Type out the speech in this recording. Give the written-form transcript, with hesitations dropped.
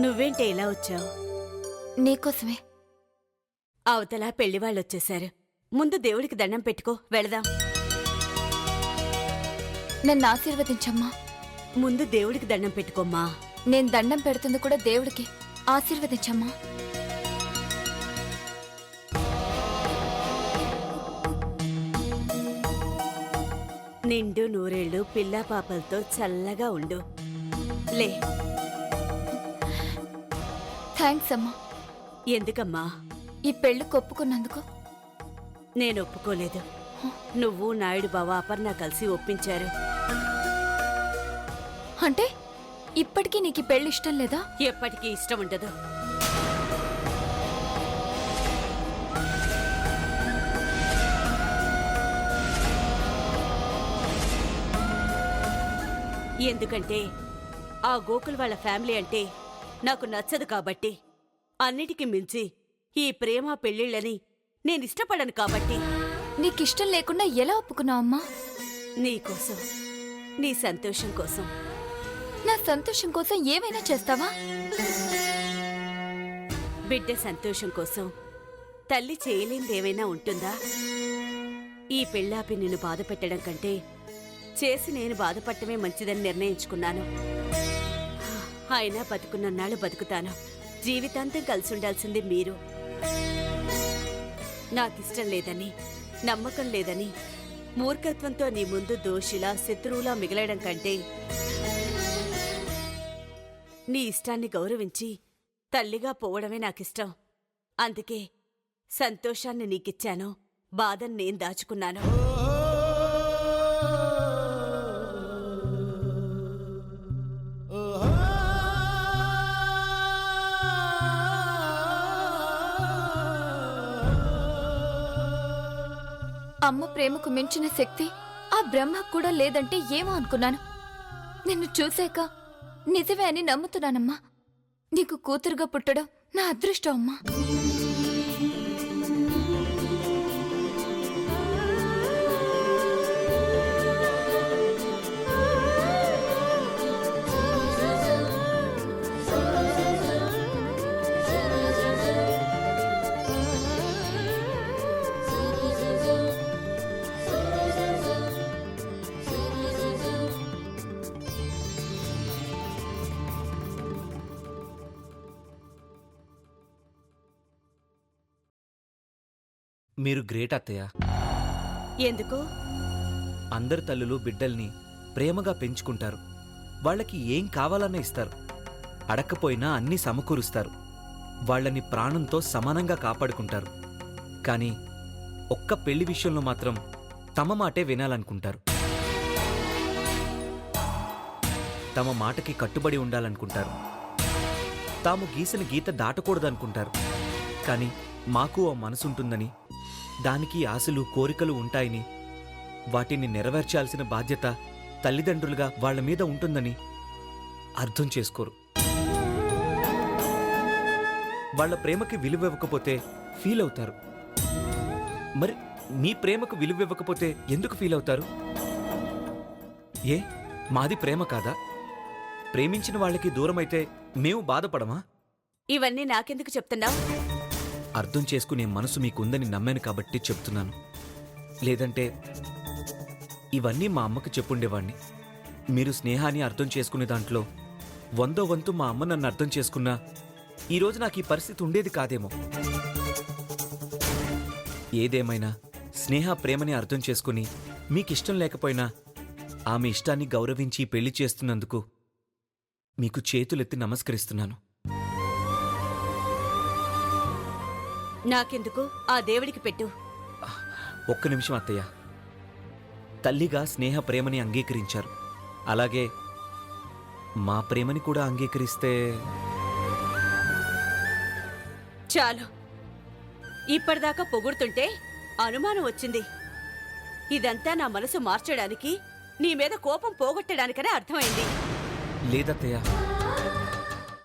నువ్వేంటి ఇలా వచ్చావు? నీకోసమే. అవతల పెళ్లివాళ్ళొచ్చేశారు. ముందు దేవుడికి దండం పెట్టుకో, వెళదాం. నన్ను ఆశీర్వదించమ్మా. ముందు దేవుడికి దండం పెట్టుకోమ్మా. నేను దండం పెడుతుంది కూడా దేవుడికి. ఆశీర్వదించమ్మా. నిండు నూరేళ్లు పిల్లా పాపలతో చల్లగా ఉండు. లే. థ్యాంక్స్ అమ్మా. ఎందుకమ్మా? ఈ పెళ్లి కొప్పుకున్నందుకు. నేను ఒప్పుకోలేదు. నువ్వు నాయుడు బావ అపర్ణ కలిసి ఒప్పించారు. అంటే ఇప్పటికీ నీకు ఈ పెళ్లి ఇష్టం లేదా? ఎప్పటికీ ఇష్టం ఉండదు. ఎందుకంటే ఆ గోకుల్ వాళ్ళ ఫ్యామిలీ అంటే నాకు నచ్చదు కాబట్టి. అన్నిటికీ మించి ఈ ప్రేమ పెళ్లిళ్ళని నేనిష్టపడను కాబట్టి. నీకిష్టం లేకుండా ఎలా ఒప్పుకున్నావమ్మా? నీకోసం, నీ సంతోషం కోసం. నా సంతోషం కోసం ఏమైనా చేస్తావా? బిడ్డ సంతోషం కోసం తల్లి చేయలేనిదేమైనా ఉంటుందా? ఈ పెళ్ళాపి నిన్ను బాధ పెట్టడం కంటే చేసి నేను బాధపడటమే మంచిదని నిర్ణయించుకున్నాను. అయినా బతుకున్నన్నాళ్ళు బతుకుతాను. జీవితాంతం కలిసి ఉండాల్సింది మీరు. నాకిష్టం లేదని, నమ్మకం లేదని మూర్ఖత్వంతో నీ ముందు దోషిలా శత్రువులా మిగలడం కంటే నీ ఇష్టాన్ని గౌరవించి తల్లిగా పోవడమే నాకిష్టం. అందుకే సంతోషాన్ని నీకిచ్చాను, బాధను నేను దాచుకున్నాను. అమ్మ ప్రేమకు మించిన శక్తి ఆ బ్రహ్మకు కూడా లేదంటే ఏమో అనుకున్నాను. నిన్ను చూశాక నిజమే అని నమ్ముతున్నానమ్మా. నీకు కూతురుగా పుట్టడం నా అదృష్టం అమ్మా. మీరు గ్రేట్ అత్తయ్య. ఎందుకు? అందరు తల్లులు బిడ్డల్ని ప్రేమగా పెంచుకుంటారు. వాళ్ళకి ఏం కావాలన్నా ఇస్తారు. అడక్కపోయినా అన్నీ సమకూరుస్తారు. వాళ్ళని ప్రాణంతో సమానంగా కాపాడుకుంటారు. కానీ ఒక్క పెళ్లి విషయంలో మాత్రం తమ మాటే వినాలనుకుంటారు. తమ మాటకి కట్టుబడి ఉండాలనుకుంటారు. తాము గీసిన గీత దాటకూడదనుకుంటారు. కానీ మాకు ఆ మనసుంటుందని, దానికి ఆశలు కోరికలు ఉంటాయని, వాటిని నెరవేర్చాల్సిన బాధ్యత తల్లిదండ్రులుగా వాళ్ల మీద ఉంటుందని అర్థం చేసుకోరు. వాళ్ల ప్రేమకి విలువివ్వకపోతే ఫీల్ అవుతారు. మరి మీ ప్రేమకు విలువివ్వకపోతే ఎందుకు ఫీల్ అవుతారు? ఏ మాది ప్రేమ కాదా? ప్రేమించిన వాళ్ళకి దూరమైతే మేము బాధపడమా? ఇవన్నీ నాకెందుకు చెప్తున్నావు? అర్థం చేసుకునే మనసు మీకుందని నమ్మాను కాబట్టి చెప్తున్నాను. లేదంటే ఇవన్నీ మా అమ్మకి చెప్పుండేవాణ్ణి. మీరు స్నేహాన్ని అర్థం చేసుకునే దాంట్లో 100వ వంతు మా అమ్మ నన్ను అర్థం చేసుకున్నా ఈరోజు నాకు ఈ పరిస్థితి ఉండేది కాదేమో. ఏదేమైనా స్నేహ ప్రేమని అర్థం చేసుకుని మీకిష్టం లేకపోయినా ఆమె ఇష్టాన్ని గౌరవించి పెళ్లి చేస్తున్నందుకు మీకు చేతులెత్తి నమస్కరిస్తున్నాను. నాకెందుకు? ఆ దేవుడికి పెట్టు. ఒక్క నిమిషం అత్తయ్య. తల్లిగా స్నేహ ప్రేమని అంగీకరించారు. అలాగే మా ప్రేమని కూడా అంగీకరిస్తే చాలు. ఇప్పటిదాకా పొగుడుతుంటే అనుమానం వచ్చింది. ఇదంతా నా మనసు మార్చడానికి, నీ మీద కోపం పోగొట్టడానికనే అర్థమైంది. లేదత్తయ్య.